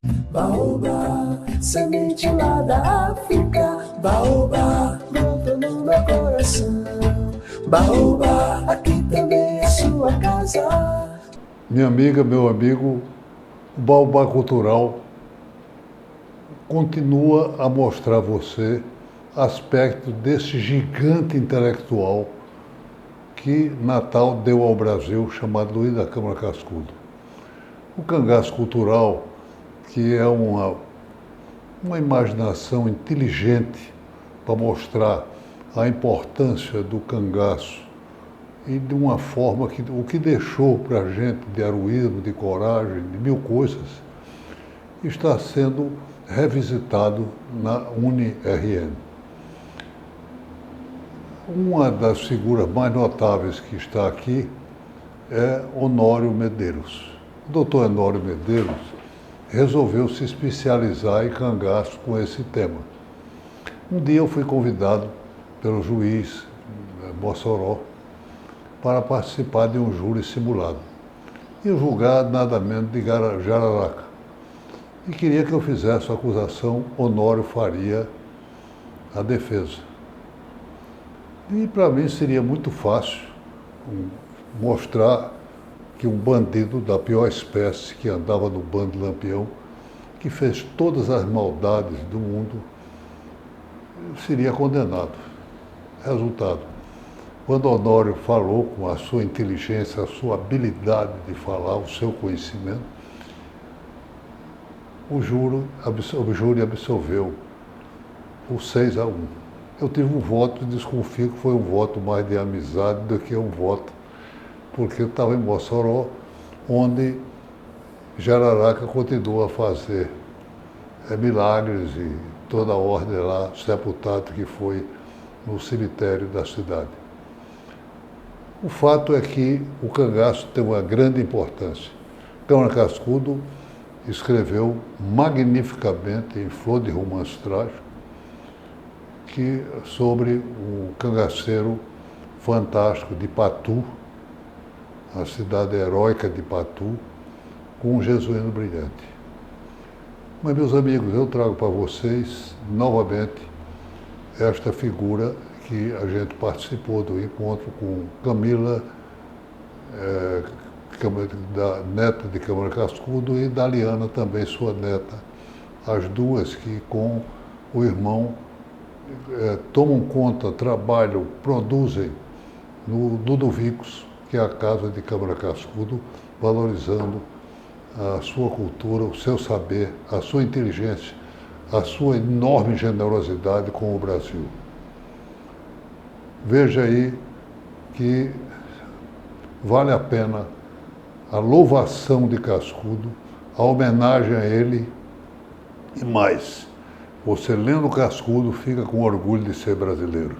Baobá, semente lá da África. Baobá, brota no meu coração. Baobá, aqui também é sua casa. Minha amiga, meu amigo, o Baobá Cultural continua a mostrar a você aspectos desse gigante intelectual que Natal deu ao Brasil, chamado Luiz da Câmara Cascudo. O cangaço cultural, que é uma imaginação inteligente para mostrar a importância do cangaço e de uma forma que o que deixou para a gente de heroísmo, de coragem, de mil coisas, está sendo revisitado na UniRN. Uma das figuras mais notáveis que está aqui é Honório Medeiros. O doutor Honório Medeiros resolveu se especializar em cangaço com esse tema. Um dia eu fui convidado pelo juiz Mossoró para participar de um júri simulado. E julgar nada menos de Jararaca. E queria que eu fizesse a acusação, Honório faria a defesa. E para mim seria muito fácil mostrar que um bandido da pior espécie que andava no bando de Lampião, que fez todas as maldades do mundo, seria condenado. Resultado, quando Honório falou com a sua inteligência, a sua habilidade de falar, o seu conhecimento, o júri absolveu por 6-1. Eu tive um voto, desconfio que foi um voto mais de amizade do que um voto, porque eu estava em Mossoró, onde Jararaca continua a fazer milagres e toda a ordem lá, sepultado que foi no cemitério da cidade. O fato é que o cangaço tem uma grande importância. Câmara Cascudo escreveu magnificamente, em Flor de Romance Trágico, sobre um cangaceiro fantástico de Patu, a cidade heróica de Patu, com um jesuíno brilhante. Mas, meus amigos, eu trago para vocês, novamente, esta figura que a gente participou do encontro com Camila, neta de Câmara Cascudo, e Daliana também, sua neta. As duas que, com o irmão, tomam conta, trabalham, produzem no Ludovicos, que é a casa de Câmara Cascudo, valorizando a sua cultura, o seu saber, a sua inteligência, a sua enorme generosidade com o Brasil. Veja aí que vale a pena a louvação de Cascudo, a homenagem a ele e mais. Você lendo Cascudo fica com orgulho de ser brasileiro.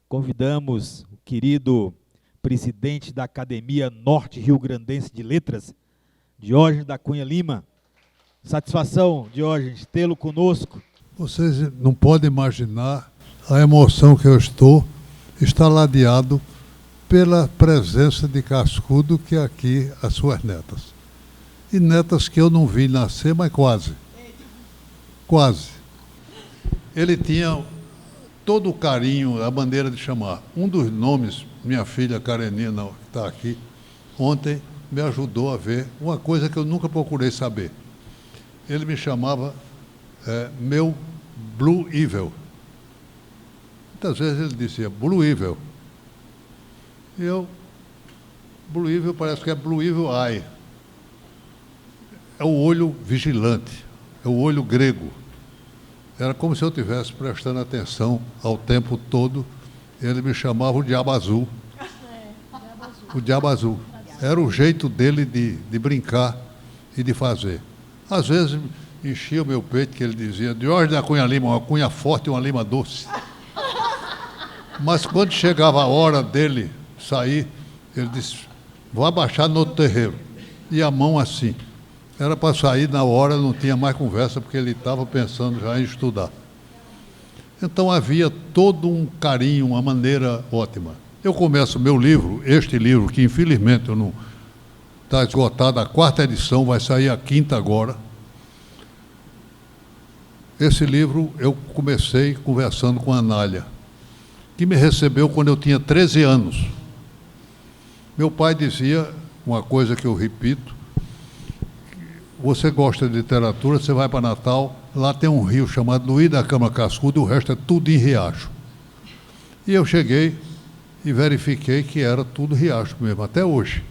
Convidamos o querido presidente da Academia Norte Rio Grandense de Letras, Diógenes da Cunha Lima. Satisfação, Diógenes, tê-lo conosco. Vocês não podem imaginar a emoção que eu estou ladeado pela presença de Cascudo, que é aqui as suas netas. E netas que eu não vi nascer, mas quase. Quase. Ele tinha todo o carinho, a maneira de chamar. Um dos nomes, minha filha Karenina, que está aqui, ontem me ajudou a ver uma coisa que eu nunca procurei saber. Ele me chamava meu Blue Evil. Muitas vezes ele dizia Blue Evil. E Blue Evil parece que é Blue Evil Eye. É o olho vigilante, é o olho grego. Era como se eu estivesse prestando atenção ao tempo todo. Ele me chamava o Diabo Azul. O Diabo Azul. Era o jeito dele de brincar e de fazer. Às vezes enchia o meu peito, que ele dizia, Diógenes da Cunha Lima, uma cunha forte e uma lima doce. Mas quando chegava a hora dele sair, ele disse, vou abaixar no outro terreiro. E a mão assim. Era para sair na hora, não tinha mais conversa, porque ele estava pensando já em estudar. Então havia todo um carinho, uma maneira ótima. Eu começo meu livro, este livro, que infelizmente eu está esgotada a 4ª edição, vai sair a 5ª agora. Esse livro eu comecei conversando com a Anália, que me recebeu quando eu tinha 13 anos. Meu pai dizia uma coisa que eu repito: você gosta de literatura, você vai para Natal, lá tem um rio chamado Luiz da Câmara Cascudo, e o resto é tudo em riacho. E eu cheguei e verifiquei que era tudo riacho mesmo, até hoje.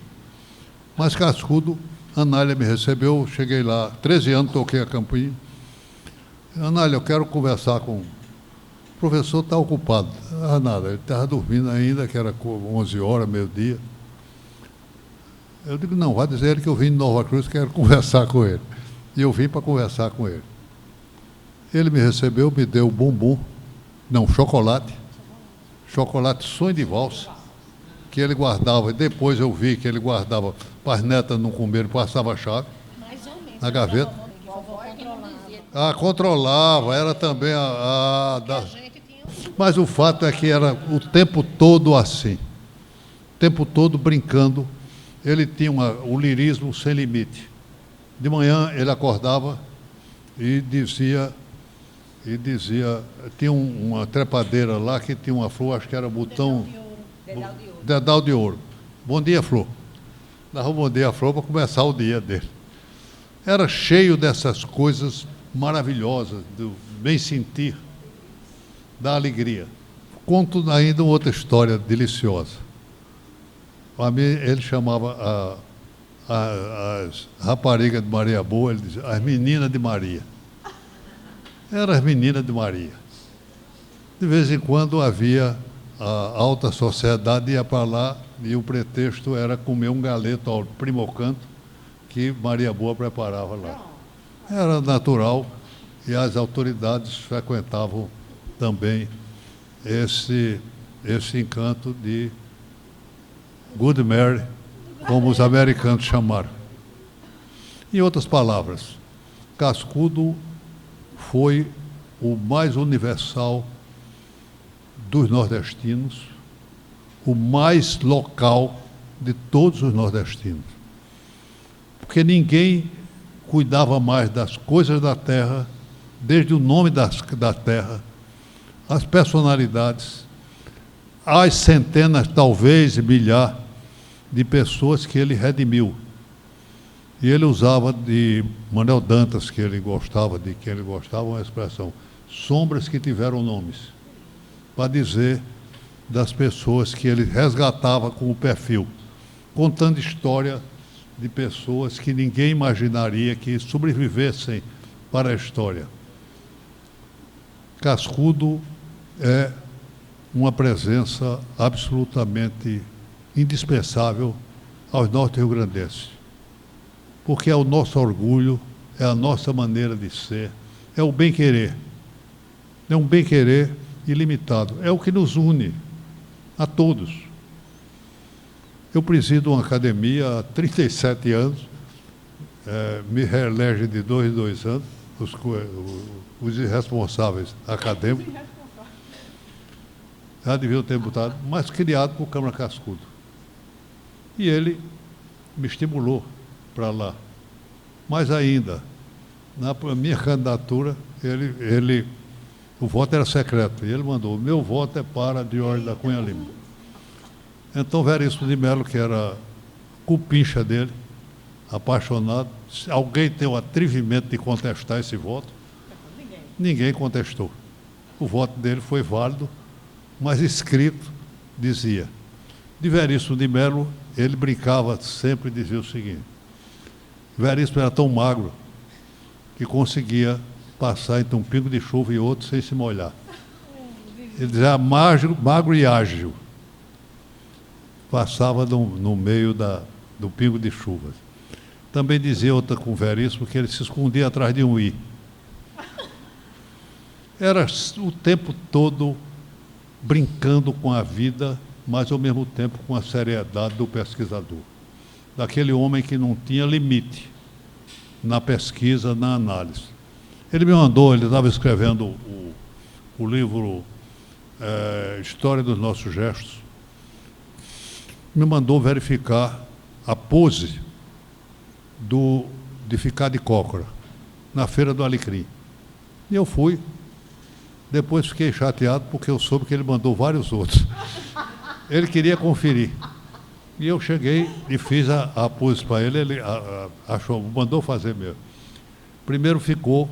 Mas Cascudo, a Anália me recebeu, cheguei lá, 13 anos, toquei a campainha. Anália, eu quero conversar com... O professor está ocupado. Ah, nada, ele estava dormindo ainda, que era 11 horas, meio-dia. Eu digo, não, vai dizer ele que eu vim de Nova Cruz, quero conversar com ele. E eu vim para conversar com ele. Ele me recebeu, me deu bumbum, não, chocolate sonho de valsa, que ele guardava, depois eu vi que ele guardava para as netas não comerem, passava a chave na gaveta. Ah, controlava, era também Mas o fato é que era o tempo todo assim, o tempo todo brincando. Ele tinha o lirismo sem limite. De manhã ele acordava e dizia, tinha uma trepadeira lá que tinha uma flor, acho que era botão... Dedal de ouro. Bom dia, flor. Dava um bom dia à flor para começar o dia dele. Era cheio dessas coisas maravilhosas, do bem sentir, da alegria. Conto ainda outra história deliciosa. A mim, ele chamava as raparigas de Maria Boa, ele dizia, as meninas de Maria. Eram as meninas de Maria. De vez em quando havia a alta sociedade, ia para lá e o pretexto era comer um galeto ao primocanto que Maria Boa preparava lá. Era natural e as autoridades frequentavam também esse encanto de Good Mary, como os americanos chamaram. Em outras palavras, Cascudo foi o mais universal dos nordestinos, o mais local de todos os nordestinos. Porque ninguém cuidava mais das coisas da terra, desde o nome da terra, as personalidades, as centenas, talvez milhares, de pessoas que ele redimiu. E ele usava de Manuel Dantas, que ele gostava, uma expressão, sombras que tiveram nomes, para dizer das pessoas que ele resgatava com o perfil, contando história de pessoas que ninguém imaginaria que sobrevivessem para a história. Cascudo é uma presença absolutamente indispensável aos norte-riograndenses, porque é o nosso orgulho, é a nossa maneira de ser, é o bem-querer. É um bem-querer ilimitado, é o que nos une a todos. Eu presido uma academia há 37 anos, me reelege de 2 em 2 anos, os irresponsáveis acadêmicos, já deviam ter botado, mas criado por Câmara Cascudo. E ele me estimulou para lá. Mais ainda, na minha candidatura, o voto era secreto, e ele mandou, o meu voto é para Diógenes da Cunha Lima. Então, Veríssimo de Melo, que era cupincha dele, apaixonado, se alguém tem o atrevimento de contestar esse voto, ninguém contestou. O voto dele foi válido, mas escrito dizia. De Veríssimo de Melo, ele brincava sempre e dizia o seguinte, Veríssimo era tão magro que conseguia passar entre um pingo de chuva e outro sem se molhar. Ele dizia magro e ágil. Passava no meio do pingo de chuva. Também dizia outra com Veríssimo que ele se escondia atrás de um i. Era o tempo todo brincando com a vida, mas ao mesmo tempo com a seriedade do pesquisador. Daquele homem que não tinha limite na pesquisa, na análise. Ele me mandou, ele estava escrevendo o livro História dos Nossos Gestos, me mandou verificar a pose de ficar de cócora, na Feira do Alecrim. E eu fui. Depois fiquei chateado porque eu soube que ele mandou vários outros. Ele queria conferir. E eu cheguei e fiz a pose para ele, ele achou, mandou fazer mesmo. Primeiro ficou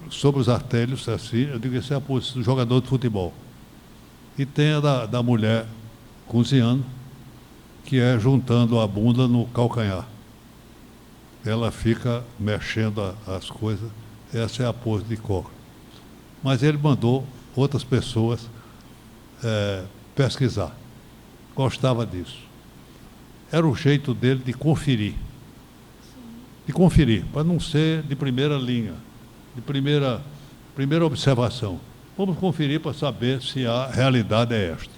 sobre os artérios, assim, eu digo, essa é a pose do jogador de futebol. E tem a da mulher cozinhando, que é juntando a bunda no calcanhar. Ela fica mexendo as coisas, essa é a pose de cócora. Mas ele mandou outras pessoas pesquisar. Gostava disso. Era o jeito dele de conferir. De conferir, para não ser de primeira linha, de primeira observação. Vamos conferir para saber se a realidade é esta.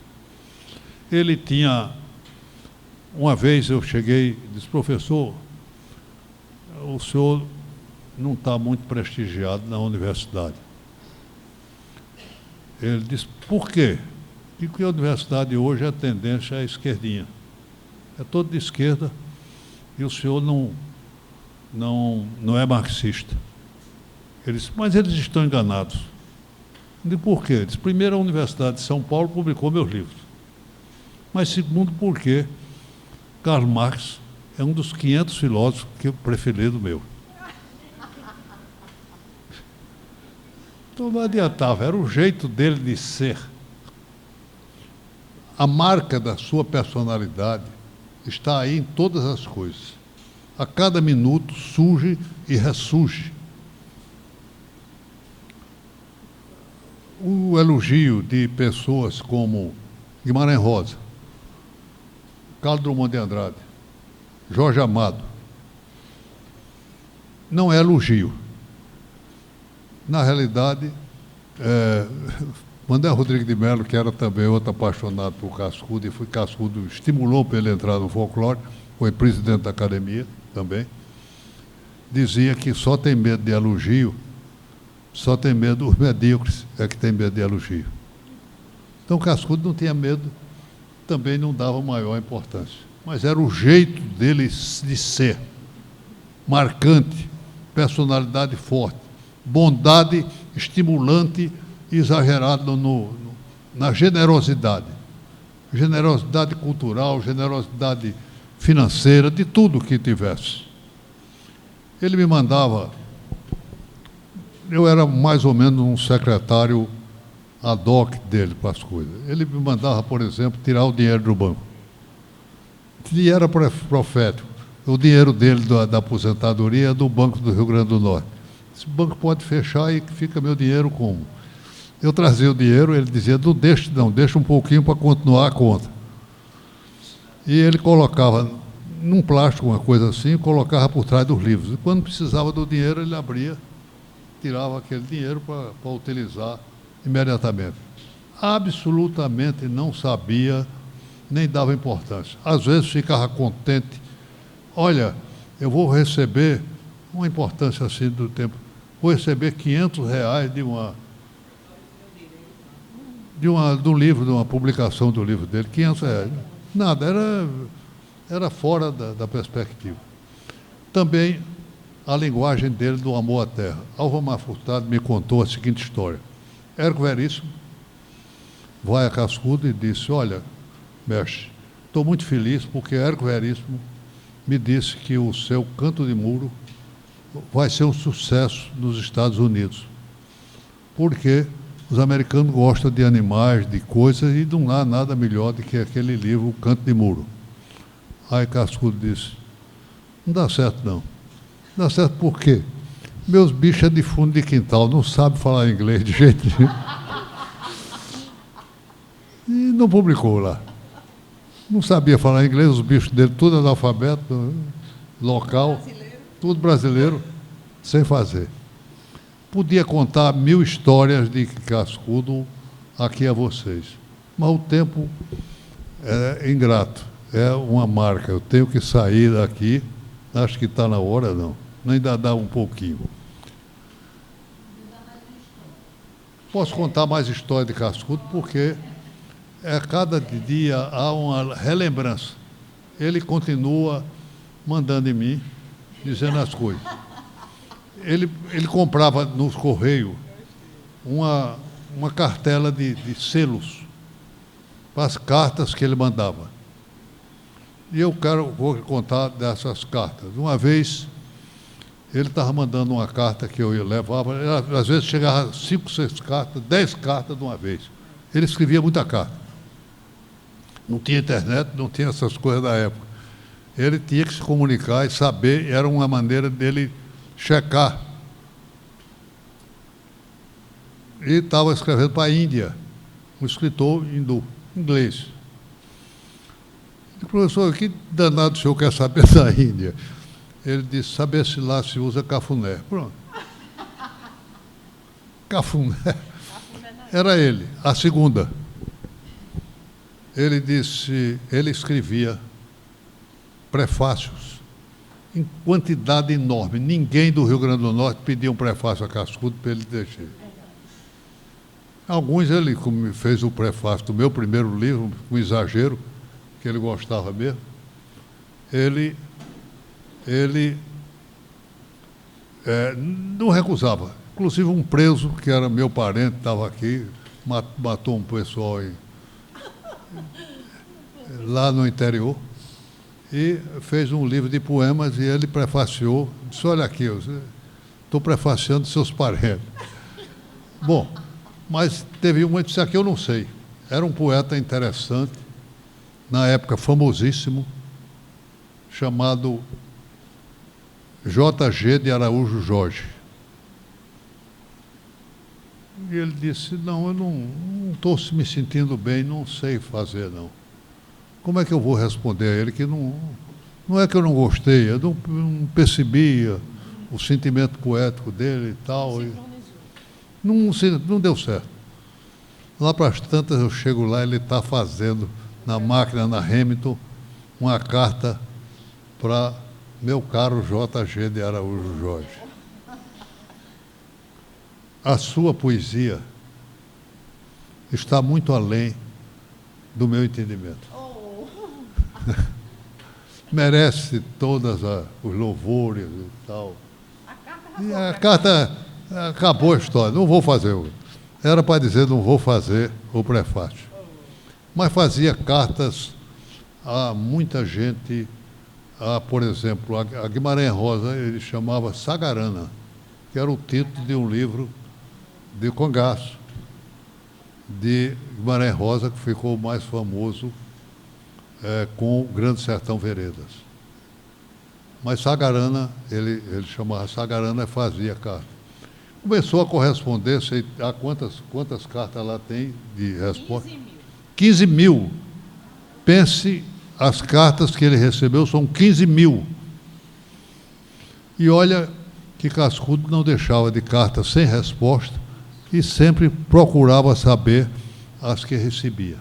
Ele tinha... Uma vez eu cheguei e disse, professor, o senhor não está muito prestigiado na universidade. Ele disse, por quê? Porque a universidade hoje a tendência é a esquerdinha. É todo de esquerda e o senhor não é marxista. Ele disse, mas eles estão enganados. Eu disse, por quê? Ele disse, primeiro, a Universidade de São Paulo publicou meus livros. Mas segundo, porque Karl Marx é um dos 500 filósofos que eu preferido meu. Então não adiantava, era o jeito dele de ser. A marca da sua personalidade está aí em todas as coisas. A cada minuto surge e ressurge. O elogio de pessoas como Guimarães Rosa, Carlos Drummond de Andrade, Jorge Amado, não é elogio. Na realidade, Manuel Rodrigues de Mello, que era também outro apaixonado por Cascudo, e foi Cascudo, estimulou para ele entrar no folclore, foi presidente da academia também, dizia que só tem medo de elogio, só tem medo, os medíocres é que tem medo de elogio. Então Cascudo não tinha medo, também não dava maior importância. Mas era o jeito dele de ser, marcante, personalidade forte, bondade estimulante e exagerada na generosidade. Generosidade cultural, generosidade financeira, de tudo que tivesse. Ele me mandava, eu era mais ou menos um secretário ad hoc dele para as coisas. Ele me mandava, por exemplo, tirar o dinheiro do banco. E era profético. O dinheiro dele da aposentadoria é do Banco do Rio Grande do Norte. Esse banco pode fechar e fica meu dinheiro como? Eu trazia o dinheiro, ele dizia, não, deixa um pouquinho para continuar a conta. E ele colocava num plástico, uma coisa assim, colocava por trás dos livros. E quando precisava do dinheiro, ele abria, tirava aquele dinheiro para utilizar imediatamente. Absolutamente não sabia, nem dava importância. Às vezes ficava contente. Olha, eu vou receber, uma importância assim do tempo, vou receber R$500 de um livro, de uma publicação do livro dele, R$500. Nada, era fora da perspectiva. Também a linguagem dele do amor à terra. Alvamar Furtado me contou a seguinte história. Érico Veríssimo vai a Cascudo e disse, olha, mestre, estou muito feliz porque Érico Veríssimo me disse que o seu Canto de Muro vai ser um sucesso nos Estados Unidos, porque os americanos gostam de animais, de coisas, e não há nada melhor do que aquele livro, O Canto de Muro. Aí Cascudo disse, não dá certo não. Não dá certo por quê? Meus bichos é de fundo de quintal, não sabe falar inglês de jeito nenhum. E não publicou lá. Não sabia falar inglês, os bichos dele, tudo analfabeto, local, tudo brasileiro, sem fazer. Podia contar 1000 histórias de Cascudo aqui a vocês, mas o tempo é ingrato, é uma marca. Eu tenho que sair daqui, acho que está na hora, não. Ainda dá um pouquinho. Posso contar mais história de Cascudo, porque cada dia há uma relembrança. Ele continua mandando em mim, dizendo as coisas. Ele comprava nos Correios uma cartela de selos para as cartas que ele mandava. E vou contar dessas cartas. Uma vez, ele estava mandando uma carta que eu levava, às vezes chegava 5, 6 cartas, 10 cartas de uma vez. Ele escrevia muita carta. Não tinha internet, não tinha essas coisas da época. Ele tinha que se comunicar e saber, era uma maneira dele checar. E estava escrevendo para a Índia, um escritor hindu, inglês. Professor, que danado o senhor quer saber da Índia? Ele disse, saber se lá se usa cafuné. Pronto. Cafuné. Era ele. A segunda. Ele disse, ele escrevia prefácios em quantidade enorme. Ninguém do Rio Grande do Norte pedia um prefácio a Cascudo para ele deixar. Alguns ele fez o prefácio do meu primeiro livro, com exagero, que ele gostava mesmo. Ele não recusava. Inclusive um preso, que era meu parente, estava aqui, matou um pessoal lá no interior, e fez um livro de poemas, e ele prefaciou, disse, olha aqui, estou prefaciando seus parentes. Bom, mas teve uma, disse, aqui eu não sei. Era um poeta interessante, na época famosíssimo, chamado J.G. de Araújo Jorge. E ele disse, não, eu não estou me sentindo bem, não sei fazer, não. Como é que eu vou responder a ele que não é que eu não gostei, eu não percebia o sentimento poético dele e tal. Não deu certo. Lá para as tantas eu chego lá, ele está fazendo na máquina, na Hamilton, uma carta para meu caro J.G. de Araújo Jorge. A sua poesia está muito além do meu entendimento. Merece todos os louvores e tal. E a carta acabou a história, não vou fazer. Era para dizer, não vou fazer o prefácio. Mas fazia cartas a muita gente, por exemplo, a Guimarães Rosa, ele chamava Sagarana, que era o título de um livro de Cangaço, de Guimarães Rosa, que ficou mais famoso com o Grande Sertão Veredas. Mas Sagarana, ele chamava Sagarana e fazia carta. Começou a correspondência, quantas cartas lá tem de resposta? 15 mil. Pense, as cartas que ele recebeu são 15 mil. E olha que Cascudo não deixava de carta sem resposta e sempre procurava saber as que recebia.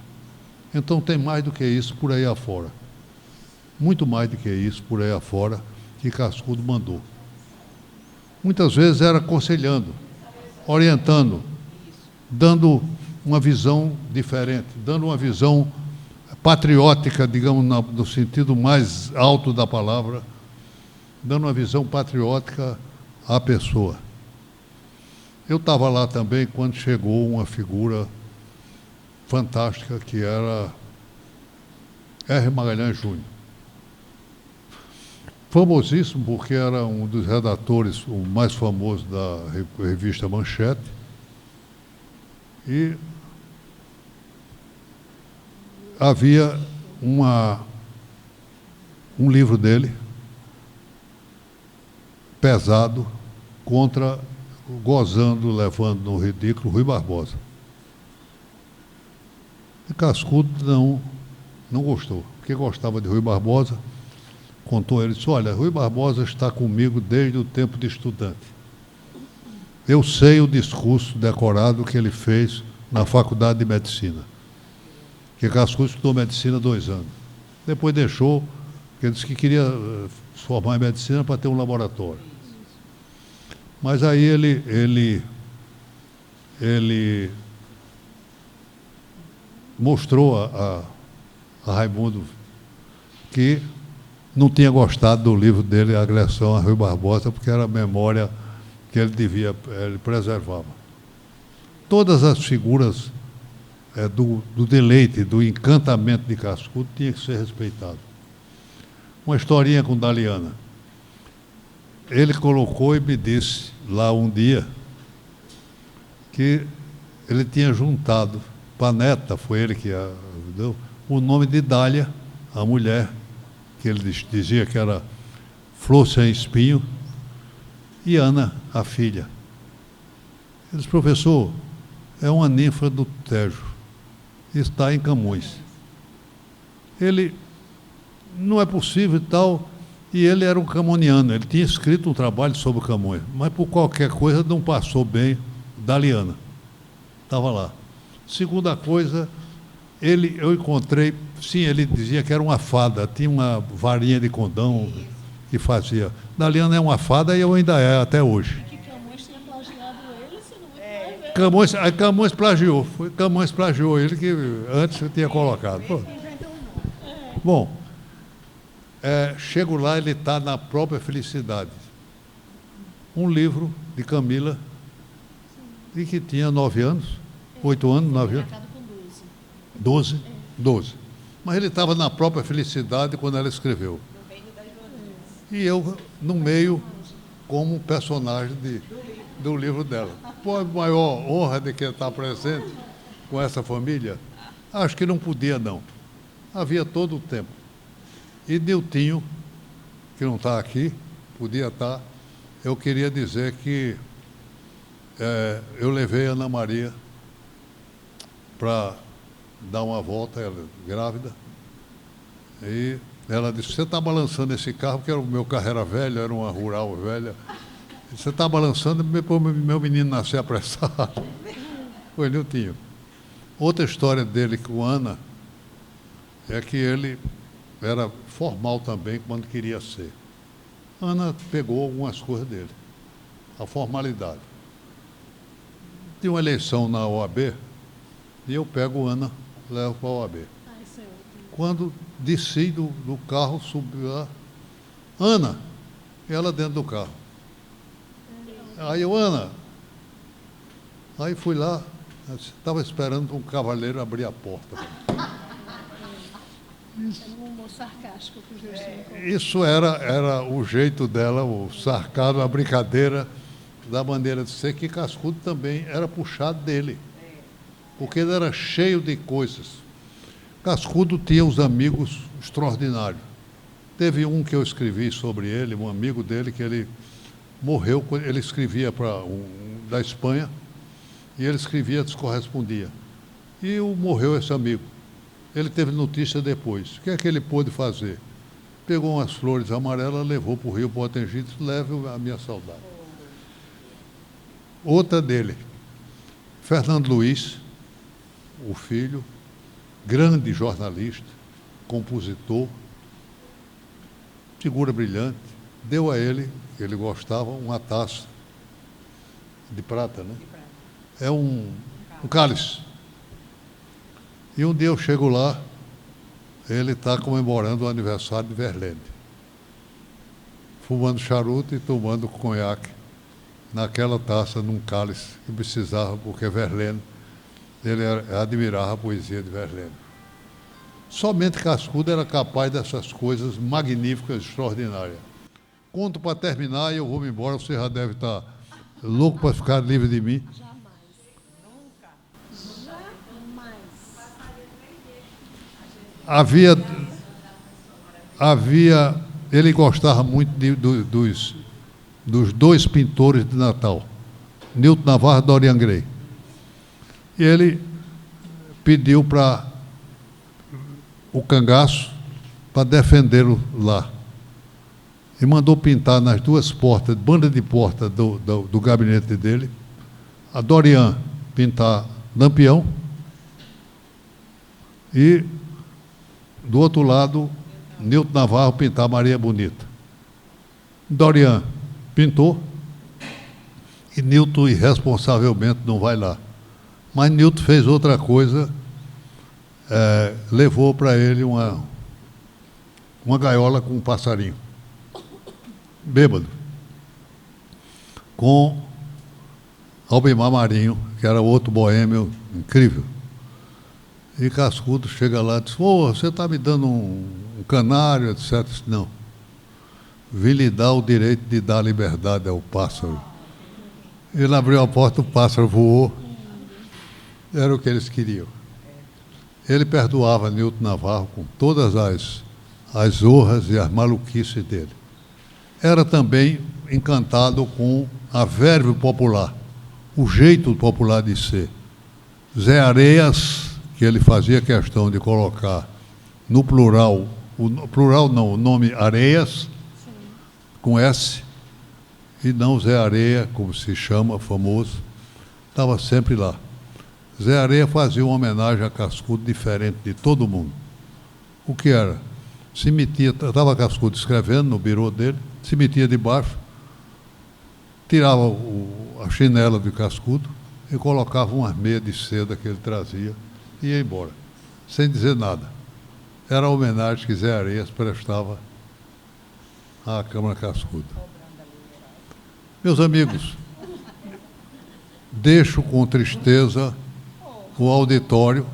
Então tem mais do que isso por aí afora. Muito mais do que isso por aí afora que Cascudo mandou. Muitas vezes era aconselhando, orientando, dando uma visão diferente, dando uma visão patriótica, digamos, no sentido mais alto da palavra, dando uma visão patriótica à pessoa. Eu estava lá também quando chegou uma figura fantástica que era R. Magalhães Júnior. Famosíssimo porque era um dos redatores, o mais famoso da revista Manchete, e havia um livro dele, pesado, gozando, levando no ridículo, Rui Barbosa. E Cascudo não gostou, porque gostava de Rui Barbosa. Contou ele, disse, olha, Rui Barbosa está comigo desde o tempo de estudante. Eu sei o discurso decorado que ele fez na Faculdade de Medicina. Que Cascudo estudou Medicina 2 anos. Depois deixou, porque ele disse que queria se formar em Medicina para ter um laboratório. Mas aí ele mostrou a Raimundo que não tinha gostado do livro dele, Agressão a Rui Barbosa, porque era a memória que ele preservava. Todas as figuras do deleite, do encantamento de Cascudo tinham que ser respeitadas. Uma historinha com Daliana. Ele colocou e me disse lá um dia que ele tinha juntado para a neta, foi ele que deu, o nome de Dália, a mulher, que ele dizia que era flor sem espinho, e Ana, a filha. Ele disse, professor, é uma ninfa do Tejo, está em Camões. Ele, não é possível e tal, e ele era um camoniano, ele tinha escrito um trabalho sobre Camões, mas por qualquer coisa não passou bem Daliana. Estava lá. Segunda coisa, eu encontrei, sim, ele dizia que era uma fada, tinha uma varinha de condão que fazia. Daliana é uma fada e eu ainda é até hoje. Que Camões tinha plagiado ele, você não vai ver. Camões plagiou, foi Camões plagiou ele, que antes eu tinha colocado. Pô. Bom, chego lá, ele está na própria felicidade. Um livro de Camila, e que tinha 9 anos, 8 anos, 9 anos. 12? 12. Mas ele estava na própria felicidade quando ela escreveu. E eu, no meio, como personagem do livro dela. Pô, a maior honra de quem está presente com essa família, acho que não podia, não. Havia todo o tempo. E Niltinho, que não está aqui, podia estar, eu queria dizer que eu levei a Ana Maria para dar uma volta, ela grávida, e ela disse, você está balançando esse carro, porque o meu carro era velho, era uma rural velha, você está balançando, meu menino nascer apressado. Foi Niltinho. Outra história dele com Ana é que ele era formal também, quando queria ser. Ana pegou algumas coisas dele, a formalidade. Tinha uma eleição na OAB, e eu pego Ana, levo para a OAB. Quando desci do carro, subi lá, Ana, ela dentro do carro. Aí eu, Ana, aí fui lá, estava esperando um cavalheiro abrir a porta. Um humor sarcástico que o Justinho Isso era o jeito dela, o sarcasmo, a brincadeira da maneira de ser, que Cascudo também era puxado dele, porque ele era cheio de coisas. Cascudo tinha uns amigos extraordinários. Teve um que eu escrevi sobre ele, um amigo dele, que ele morreu, ele escrevia da Espanha, e ele escrevia, descorrespondia. E morreu esse amigo. Ele teve notícia depois. O que é que ele pôde fazer? Pegou umas flores amarelas, levou para o Rio Potengi e disse, leve a minha saudade. Outra dele, Fernando Luiz, o filho, grande jornalista, compositor, figura brilhante, deu a ele gostava, uma taça de prata, né? É um cálice. E um dia eu chego lá, ele está comemorando o aniversário de Verlaine, fumando charuto e tomando conhaque naquela taça, num cálice que precisava, porque Verlaine, ele admirava a poesia de Verlaine. Somente Cascudo era capaz dessas coisas magníficas, extraordinárias. Conto para terminar e eu vou me embora, você já deve estar louco para ficar livre de mim. Ele gostava muito dos dois pintores de Natal, Nilton Navarro e Dorian Gray. E ele pediu para o Cangaço para defendê-lo lá. E mandou pintar nas duas portas, banda de porta do gabinete dele, a Dorian pintar Lampião e, do outro lado, Nilton Navarro pintar Maria Bonita. Dorian pintou e Nilton irresponsavelmente não vai lá. Mas Nilton fez outra coisa, levou para ele uma gaiola com um passarinho, bêbado, com Albemar Marinho, que era outro boêmio incrível. E Cascudo chega lá e diz, você está me dando um canário, etc. Disse, não, vim lhe dar o direito de dar liberdade ao pássaro. Ele abriu a porta, o pássaro voou. Era o que eles queriam. Ele perdoava Nilton Navarro com todas as honras e as maluquices dele. Era também encantado com a verve popular, o jeito popular de ser. Zé Areias, que ele fazia questão de colocar no plural, o nome Areias, sim, com S, e não Zé Areia, como se chama, famoso, estava sempre lá. Zé Areia fazia uma homenagem a Cascudo diferente de todo mundo. O que era? Se metia, estava Cascudo escrevendo no birô dele, se metia debaixo, tirava a chinela de Cascudo e colocava umas meias de seda que ele trazia e ia embora, sem dizer nada. Era a homenagem que Zé Areias prestava à Câmara Cascudo. Meus amigos, deixo com tristeza o auditório,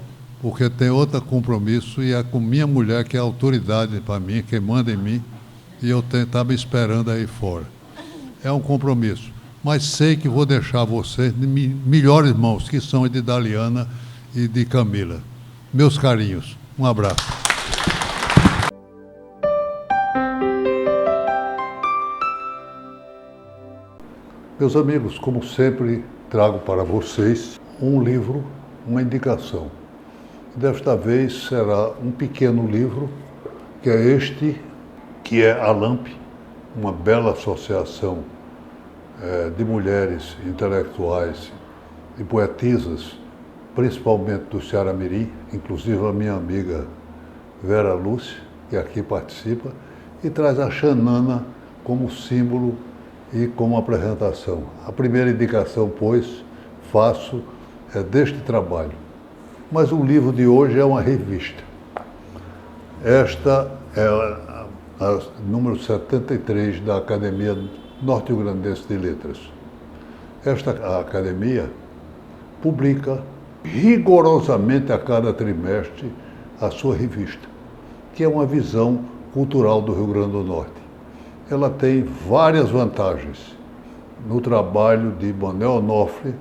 porque tem outro compromisso e é com minha mulher, que é a autoridade para mim, quem manda em mim, e eu estava me esperando aí fora. É um compromisso, mas sei que vou deixar vocês em melhores mãos, que são de Daliana e de Camila. Meus carinhos, um abraço. Meus amigos, como sempre, trago para vocês um livro, uma indicação. Desta vez será um pequeno livro, que é este, que é a LAMP, uma bela associação de mulheres intelectuais e poetisas, principalmente do Ceará Mirim, inclusive a minha amiga Vera Lúcia, que aqui participa, e traz a Xanana como símbolo e como apresentação. A primeira indicação, pois, faço deste trabalho. Mas o livro de hoje é uma revista. Esta é a número 73 da Academia Norte-Rio-Grandense de Letras. Esta academia publica rigorosamente a cada trimestre a sua revista, que é uma visão cultural do Rio Grande do Norte. Ela tem várias vantagens no trabalho de Manuel Onofre,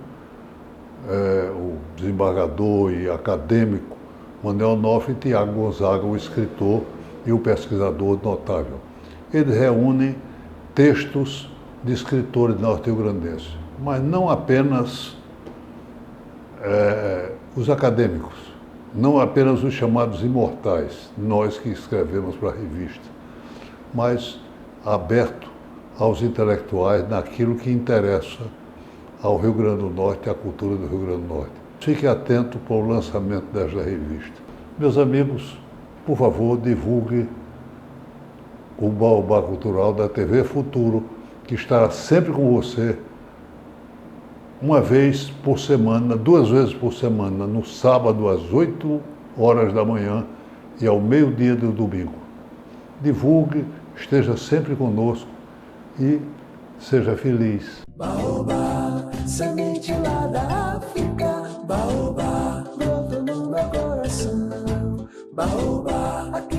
o desembargador e acadêmico Manuel Onofre, e Tiago Gonzaga, o escritor e o pesquisador notável. Eles reúnem textos de escritores norte-rio-grandenses, mas não apenas os acadêmicos, não apenas os chamados imortais, nós que escrevemos para a revista, mas aberto aos intelectuais naquilo que interessa ao Rio Grande do Norte e à cultura do Rio Grande do Norte. Fique atento para o lançamento desta revista. Meus amigos, por favor, divulgue o Baobá Cultural da TV Futuro, que estará sempre com você, uma vez por semana, 2 vezes por semana, no sábado às 8 horas da manhã e ao meio-dia do domingo. Divulgue, esteja sempre conosco e seja feliz. Baobá, semente lá da África, baobá, brotou no meu coração. Baobá, aqui